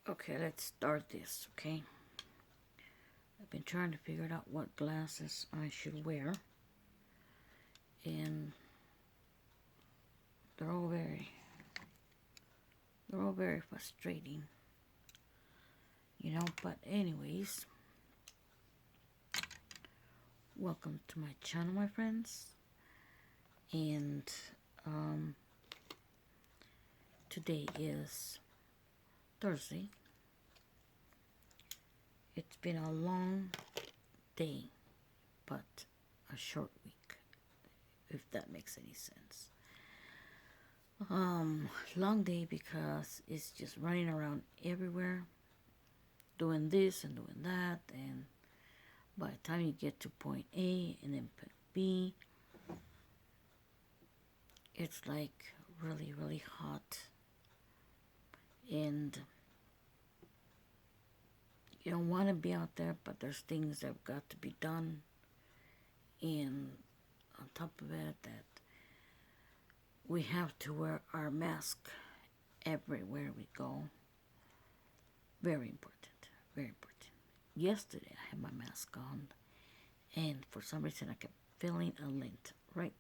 Okay, let's start this, okay? I've been trying to figure out what glasses I should wear, and they're all very frustrating, but anyways, welcome to my channel, my friends, and um, today is Thursday. It's been a long day, but a short week, if that makes any sense. Long day because it's just running around everywhere, doing this and doing that, and by the time you get to point A and then point B, it's like really, really hot, and you don't want to be out there, but there's things that have got to be done, and on top of it, that we have to wear our mask everywhere we go. Very important, very important. Yesterday I had my mask on, and for some reason I kept feeling a lint right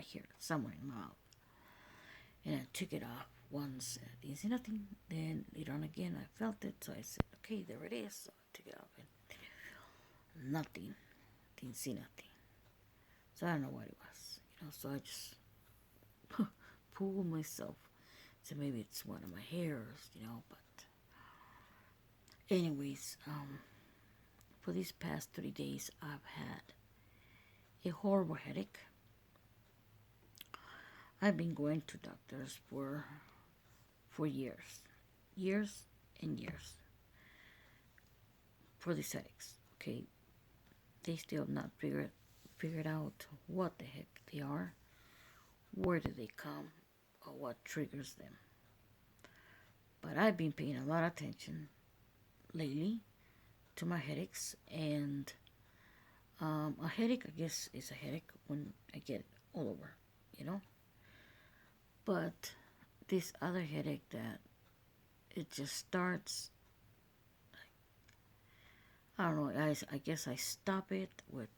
here, somewhere in my mouth. And I took it off once, didn't see nothing. Then later on again I felt it, so I said, okay, there it is. So I took it off and nothing, didn't see nothing. So I don't know what it was, so I just pulled myself. So maybe it's one of my hairs, but anyways, for these past 3 days I've had a horrible headache. I've been going to doctors for years and years for these headaches. Okay, they still have not figured out what the heck they are, where do they come, or what triggers them. But I've been paying a lot of attention lately to my headaches, and a headache, I guess, is a headache when I get it all over, But this other headache that it just starts, I don't know, I guess I stop it with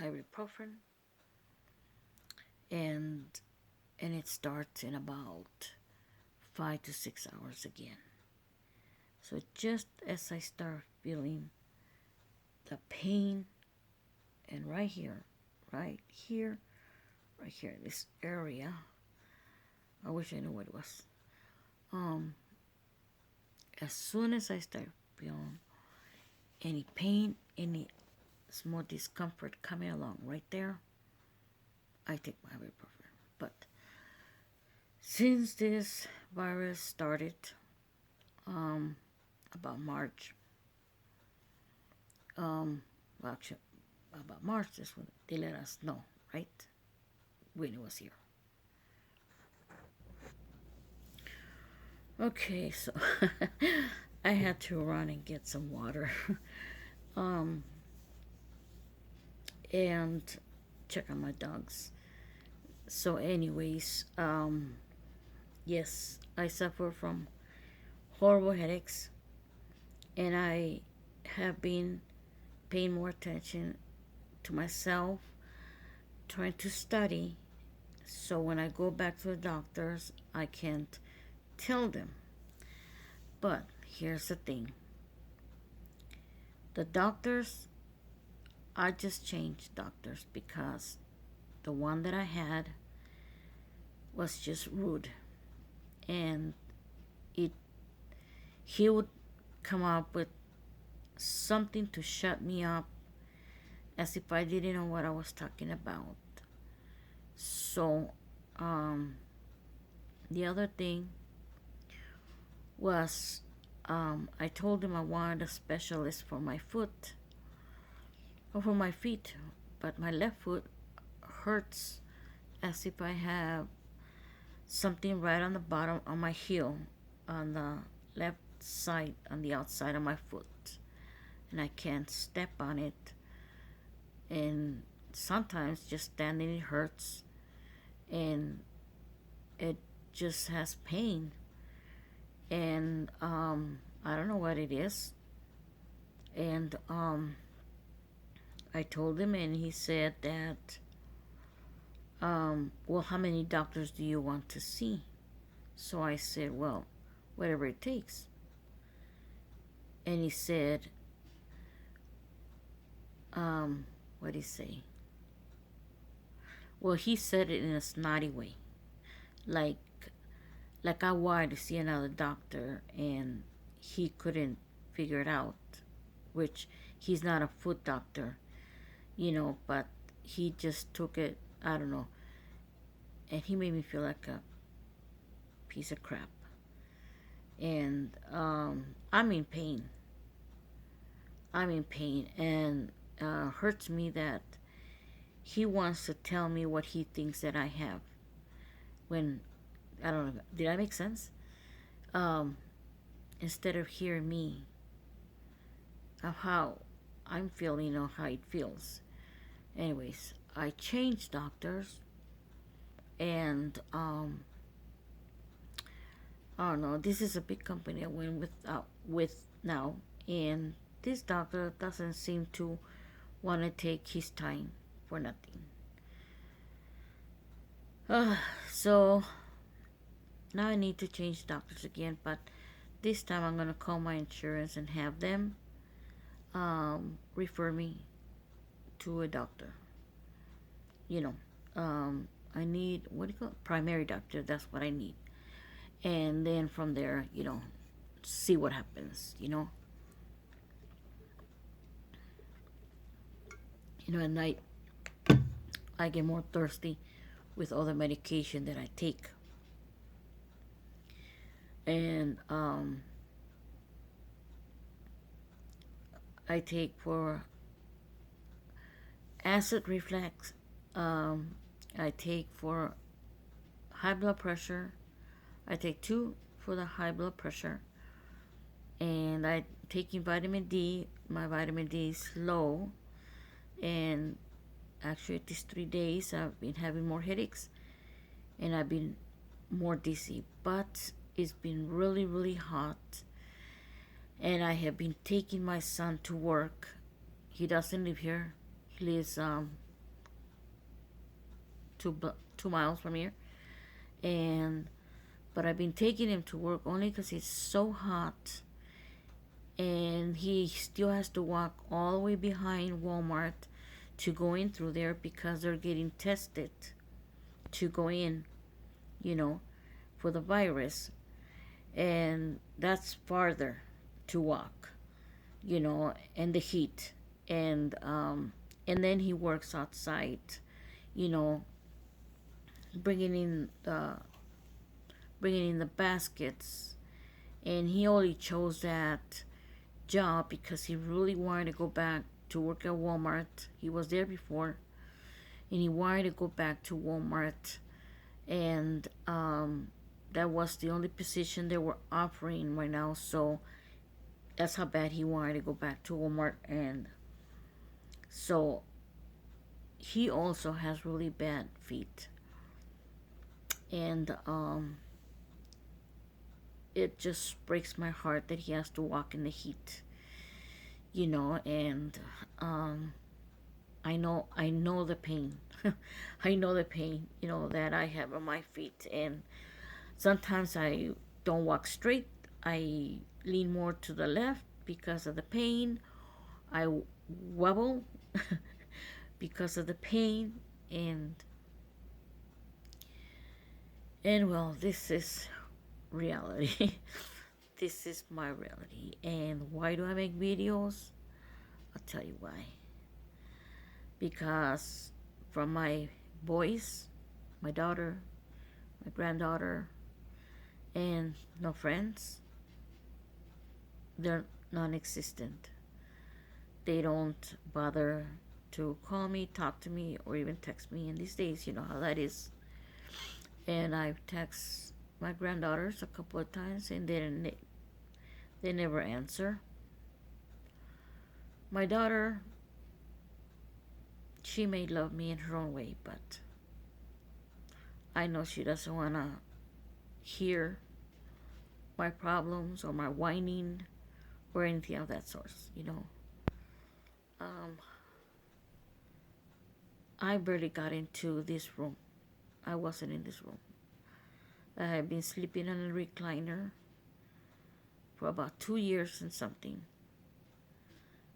ibuprofen, and it starts in about 5 to 6 hours again. So just as I start feeling the pain, and right here, this area, I wish I knew what it was. As soon as I start feeling any pain, any small discomfort coming along right there, I take my ibuprofen. But since this virus started, about March, actually, about March is when they let us know, right, when it was here. Okay, so I had to run and get some water, and check on my dogs. So, anyways, yes, I suffer from horrible headaches, and I have been paying more attention to myself, trying to study, so when I go back to the doctors, I can't tell them. But here's the thing. The doctors, I just changed doctors because the one that I had was just rude, and he would come up with something to shut me up as if I didn't know what I was talking about. So, the other thing was, I told him I wanted a specialist for my foot, or for my feet, but my left foot hurts as if I have something right on the bottom of my heel, on the left side, on the outside of my foot, and I can't step on it, and sometimes just standing it hurts, and it just has pain, and I don't know what it is. And I told him, and he said that, well, how many doctors do you want to see? So I said, well, whatever it takes. And he said, what did he say? Well, he said it in a snotty way, like I wanted to see another doctor, and he couldn't figure it out, which he's not a foot doctor, but he just took it, I don't know, and he made me feel like a piece of crap. And I'm in pain. I'm in pain, and hurts me that he wants to tell me what he thinks that I have. When, I don't know, did I make sense? Um, Instead of hearing me of how I'm feeling or how it feels. Anyways, I changed doctors, and I don't know. This is a big company I went with now, and this doctor doesn't seem to want to take his time for nothing. So now I need to change doctors again, but this time I'm gonna call my insurance and have them refer me to a doctor. You know, I need, what do you call it? Primary doctor. That's what I need, and then from there, see what happens. At night I get more thirsty with all the medication that I take, and I take for acid reflux. I take for high blood pressure. I take two for the high blood pressure, and I taking vitamin D. My vitamin D is low, and actually these 3 days I've been having more headaches, and I've been more dizzy. But it's been really, really hot, and I have been taking my son to work. He doesn't live here. He lives 2 miles from here, and but I've been taking him to work only because it's so hot, and he still has to walk all the way behind Walmart to go in through there because they're getting tested to go in, for the virus, and that's farther to walk, and the heat, and then he works outside, you know, bringing in the baskets, and he only chose that job because he really wanted to go back to work at Walmart. He was there before, and he wanted to go back to Walmart, and that was the only position they were offering right now. So that's how bad he wanted to go back to Walmart, and so he also has really bad feet, and it just breaks my heart that he has to walk in the heat, and I know the pain. I know the pain, that I have on my feet, and sometimes I don't walk straight. I lean more to the left because of the pain. I wobble because of the pain, and well, this is reality. This is my reality. And why do I make videos? I'll tell you why. Because from my boys, my daughter, my granddaughter, and no friends, they're non-existent. They don't bother to call me, talk to me, or even text me. And these days, you know how that is. And I've texted my granddaughters a couple of times, and they never answer. My daughter, she may love me in her own way, but I know she doesn't want to hear my problems or my whining or anything of that sort, you know. Um, I barely got into this room. I wasn't in this room. I had been sleeping in a recliner for about 2 years and something.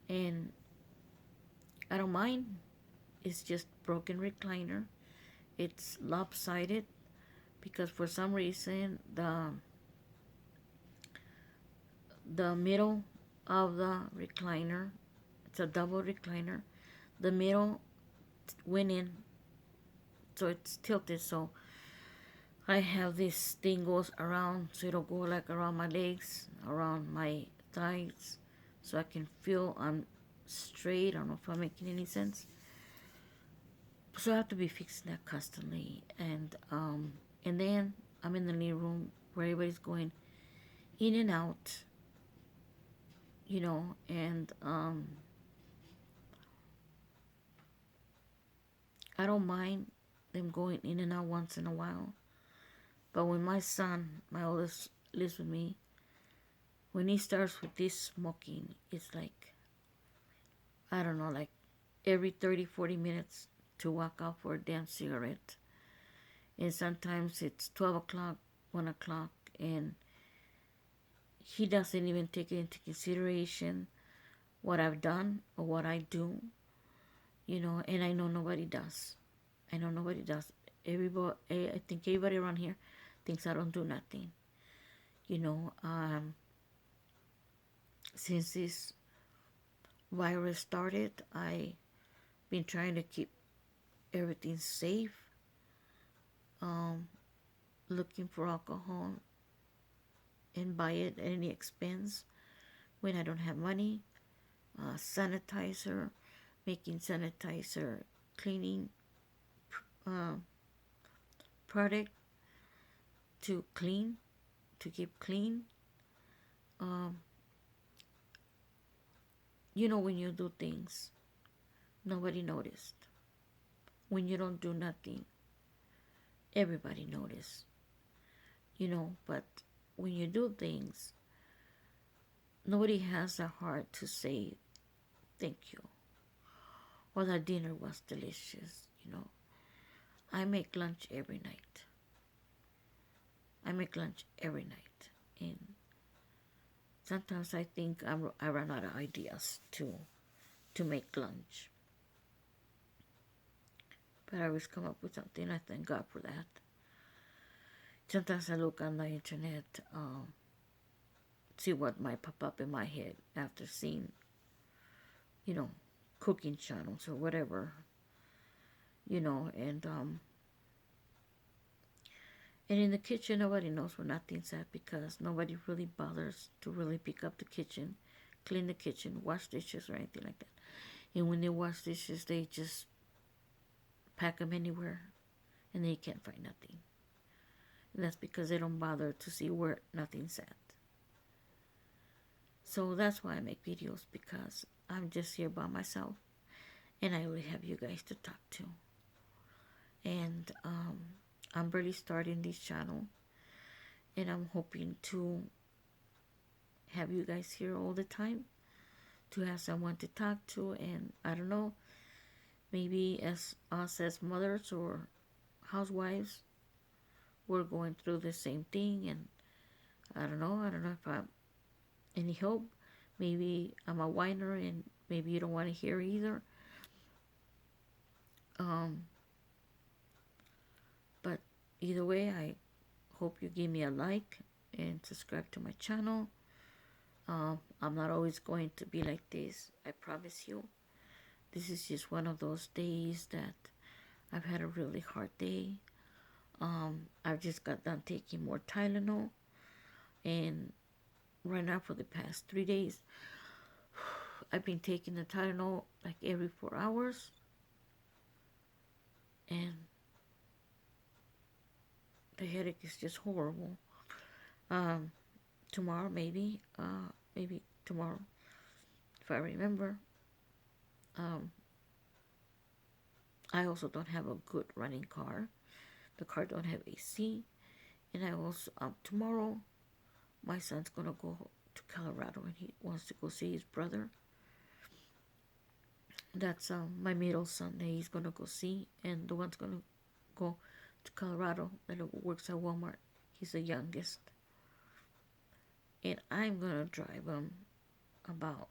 And I don't mind. It's just broken recliner. It's lopsided because for some reason the middle of the recliner, it's a double recliner, the middle went in, so it's tilted. So I have this thing goes around, so it'll go like around my legs, around my thighs, so I can feel I'm straight. I don't know if I'm making any sense. So I have to be fixing that constantly. And then I'm in the living room where everybody's going in and out, you know, and I don't mind them going in and out once in a while. But when my son, my oldest, lives with me, when he starts with this smoking, it's like, I don't know, like every 30, 40 minutes to walk out for a damn cigarette. And sometimes it's 12 o'clock, 1 o'clock, and he doesn't even take into consideration what I've done or what I do, you know, and I know nobody does. I know nobody does. Everybody, I think everybody around here thinks I don't do nothing. You know, since this virus started, I've been trying to keep everything safe, um, looking for alcohol and buy it at any expense when I don't have money, sanitizer, making sanitizer, cleaning uh, product to clean, to keep clean. Um, you know, when you do things, nobody noticed. When you don't do nothing, everybody noticed. You know, but when you do things, nobody has the heart to say thank you. Or that dinner was delicious, you know. I make lunch every night. I make lunch every night. And sometimes I think I run out of ideas to make lunch. But I always come up with something. I thank God for that. Sometimes I look on the internet, see what might pop up in my head after seeing, you know, cooking channels or whatever, you know, and in the kitchen, nobody knows where nothing's at because nobody really bothers to really pick up the kitchen, clean the kitchen, wash dishes, or anything like that. And when they wash dishes, they just pack them anywhere, and they can't find nothing. And that's because they don't bother to see where nothing's at. So that's why I make videos, because I'm just here by myself, and I only have you guys to talk to. And I'm barely starting this channel, and I'm hoping to have you guys here all the time, to have someone to talk to. And I don't know, maybe as us as mothers or housewives, we're going through the same thing. And I don't know if I'm any hope. Maybe I'm a whiner and maybe you don't want to hear either. But either way, I hope you give me a like and subscribe to my channel. I'm not always going to be like this, I promise you. This is just one of those days that I've had a really hard day. I've just got done taking more Tylenol, and right now for the past 3 days, I've been taking the Tylenol like every 4 hours, and the headache is just horrible. Tomorrow maybe tomorrow, if I remember. I also don't have a good running car. The car don't have AC, and I also tomorrow My son's gonna go to Colorado and he wants to go see his brother. That's my middle son that he's gonna go see, and the one's gonna go to Colorado that works at Walmart. He's the youngest, and I'm gonna drive him about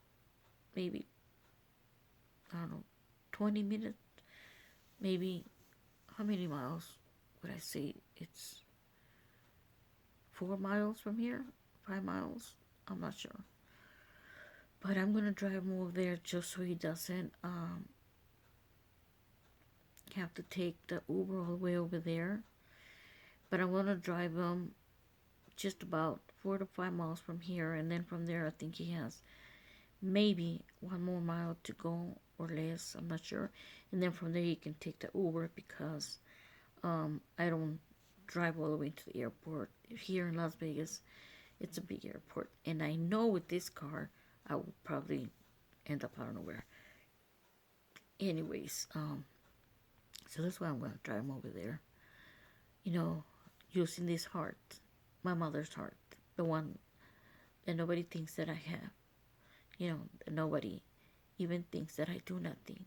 maybe, I don't know, 20 minutes, maybe. How many miles would I say? It's 4 miles from here, 5 miles. I'm not sure. But I'm gonna drive him over there just so he doesn't have to take the Uber all the way over there. But I'm gonna drive him just about 4 to 5 miles from here, and then from there I think he has maybe 1 more mile to go or less. I'm not sure. And then from there he can take the Uber because I don't drive all the way to the airport. Here in Las Vegas, it's a big airport, and I know with this car I will probably end up I don't know where. Anyways, so that's why I'm gonna drive him over there. You know, using this heart, my mother's heart, the one that nobody thinks that I have. You know, that nobody even thinks that I do nothing.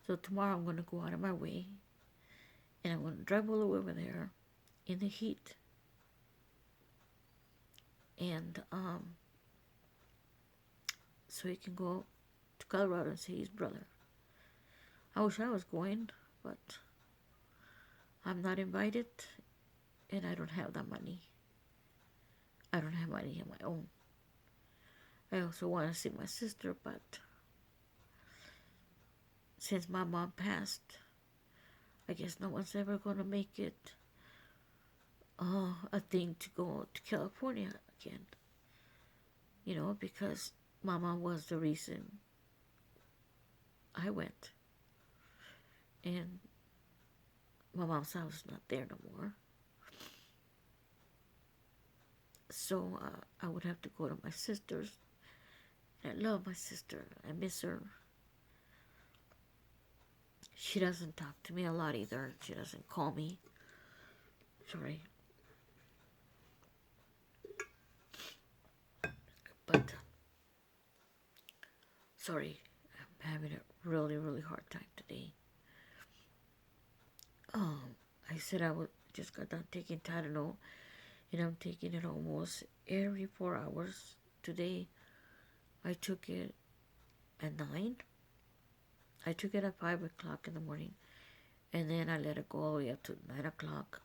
So tomorrow I'm gonna go out of my way, and I'm gonna drive all the way over there in the heat, and so he can go to Colorado and see his brother. I wish I was going, but I'm not invited, and I don't have that money. I don't have money on my own. I also want to see my sister, but since my mom passed, I guess no one's ever going to make it a thing to go to California again. You know, because my mom was the reason I went. And my mom's house is not there no more. So I would have to go to my sister's. I love my sister. I miss her. She doesn't talk to me a lot either. She doesn't call me. Sorry. But, sorry, I'm having a really, really hard time today. I said I would just got done taking Tylenol, and I'm taking it almost every 4 hours. Today, I took it at 9. I took it at 5 o'clock in the morning, and then I let it go all the way up to 9 o'clock.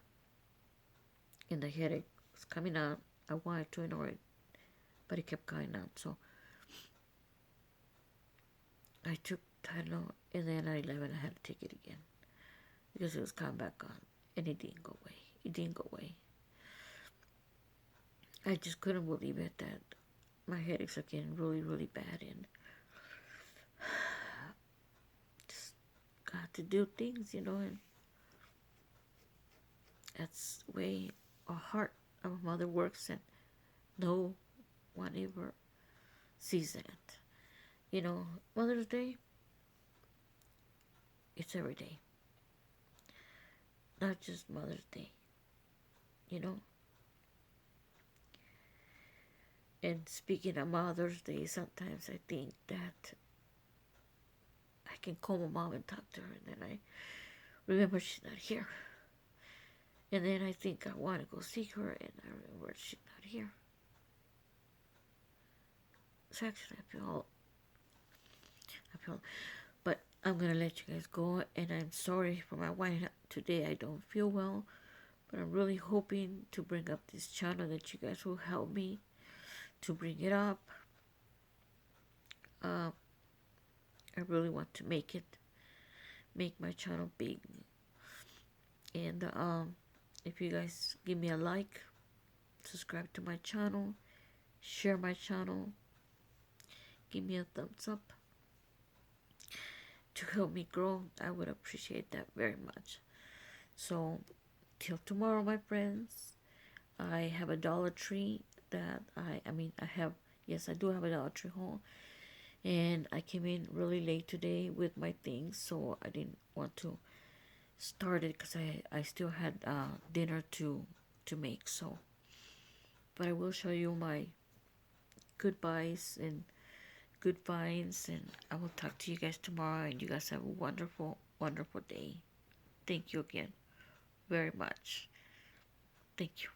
And the headache was coming out. I wanted to ignore it, but it kept coming out. So I took Tylenol, and then at 11 I had to take it again because it was coming back on, and it didn't go away. It didn't go away. I just couldn't believe it that my headaches are getting really, really bad, and just got to do things, you know, and that's the way a heart of a mother works, and no one ever sees it. You know, Mother's Day, it's every day. Not just Mother's Day, you know. And speaking of Mother's Day, sometimes I think that I can call my mom and talk to her, and then I remember she's not here. And then I think I want to go see her, and I remember she's not here. So actually, but I'm gonna let you guys go, and I'm sorry for my whining today. I don't feel well, but I'm really hoping to bring up this channel, that you guys will help me to bring it up. I really want to make my channel big, and if you guys give me a like, subscribe to my channel, share my channel, give me a thumbs up to help me grow, I would appreciate that very much. So till tomorrow, my friends, I have a Dollar Tree that I do have a Dollar Tree haul, and I came in really late today with my things, so I didn't want to start it because I still had dinner to make. So, But I will show you my goodbyes and good vibes, and I will talk to you guys tomorrow, and you guys have a wonderful, wonderful day. Thank you again very much. Thank you.